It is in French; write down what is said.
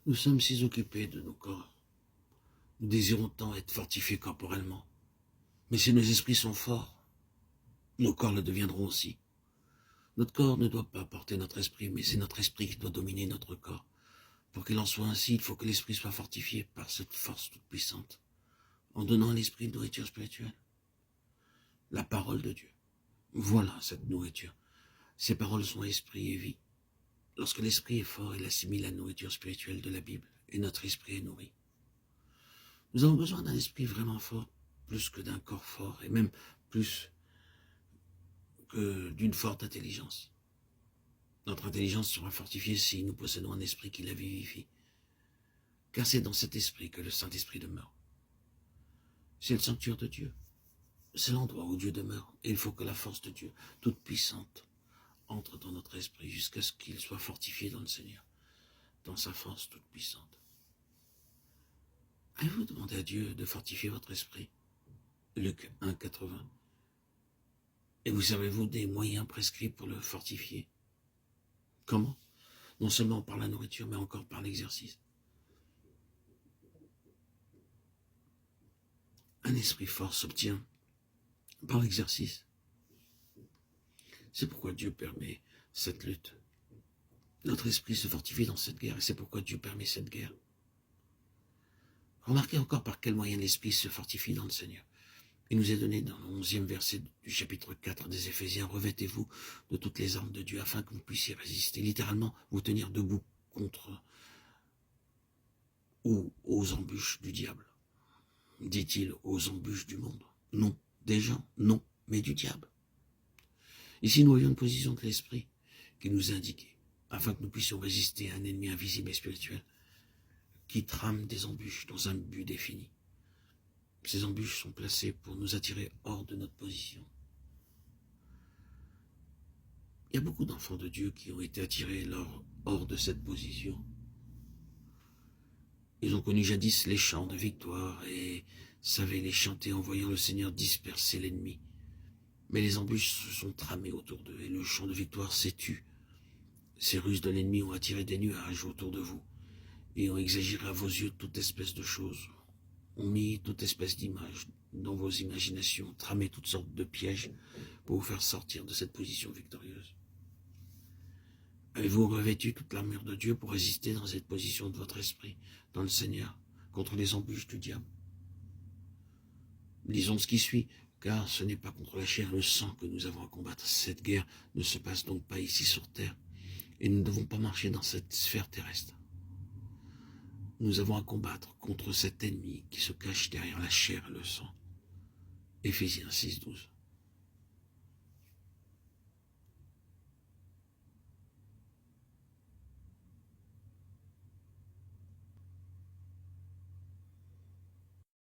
Nous sommes si occupés de nos corps. Nous désirons tant être fortifiés corporellement. Mais si nos esprits sont forts, nos corps le deviendront aussi. Notre corps ne doit pas porter notre esprit, mais c'est notre esprit qui doit dominer notre corps. Pour qu'il en soit ainsi, il faut que l'esprit soit fortifié par cette force toute puissante, en donnant à l'esprit une nourriture spirituelle. La parole de Dieu. Voilà cette nourriture. Ces paroles sont esprit et vie. Lorsque l'esprit est fort, il assimile la nourriture spirituelle de la Bible, et notre esprit est nourri. Nous avons besoin d'un esprit vraiment fort, plus que d'un corps fort, et même plus que d'une forte intelligence. Notre intelligence sera fortifiée si nous possédons un esprit qui la vivifie. Car c'est dans cet esprit que le Saint-Esprit demeure. C'est le sanctuaire de Dieu. C'est l'endroit où Dieu demeure. Et il faut que la force de Dieu, toute puissante, entre dans notre esprit jusqu'à ce qu'il soit fortifié dans le Seigneur, dans sa force toute puissante. Avez-vous demandé à Dieu de fortifier votre esprit? Luc 1, 80. Et vous savez-vous des moyens prescrits pour le fortifier? Comment? Non seulement par la nourriture, mais encore par l'exercice. Un esprit fort s'obtient par l'exercice. C'est pourquoi Dieu permet cette lutte. Notre esprit se fortifie dans cette guerre, et c'est pourquoi Dieu permet cette guerre. Remarquez encore par quel moyen l'esprit se fortifie dans le Seigneur. Il nous est donné dans le 11e verset du chapitre 4 des Éphésiens, revêtez-vous de toutes les armes de Dieu afin que vous puissiez résister, littéralement vous tenir debout contre ou aux embûches du diable. Dit-il aux embûches du monde? Non, des gens, non, mais du diable. Ici, nous voyons une position de l'esprit qui nous est indiquée, afin que nous puissions résister à un ennemi invisible et spirituel qui trame des embûches dans un but défini. Ces embûches sont placées pour nous attirer hors de notre position. Il y a beaucoup d'enfants de Dieu qui ont été attirés hors de cette position. Ils ont connu jadis les chants de victoire et savaient les chanter en voyant le Seigneur disperser l'ennemi. Mais les embûches se sont tramées autour d'eux et le chant de victoire s'est tu. Ces ruses de l'ennemi ont attiré des nuages autour de vous et ont exagéré à vos yeux toute espèce de choses, ont mis toute espèce d'images dans vos imaginations, tramé toutes sortes de pièges pour vous faire sortir de cette position victorieuse. Avez-vous revêtu toute l'armure de Dieu pour résister dans cette position de votre esprit, dans le Seigneur, contre les embûches du diable? Lisons ce qui suit, car ce n'est pas contre la chair et le sang que nous avons à combattre. Cette guerre ne se passe donc pas ici sur terre, et nous ne devons pas marcher dans cette sphère terrestre. Nous avons à combattre contre cet ennemi qui se cache derrière la chair et le sang. Éphésiens 6, 12.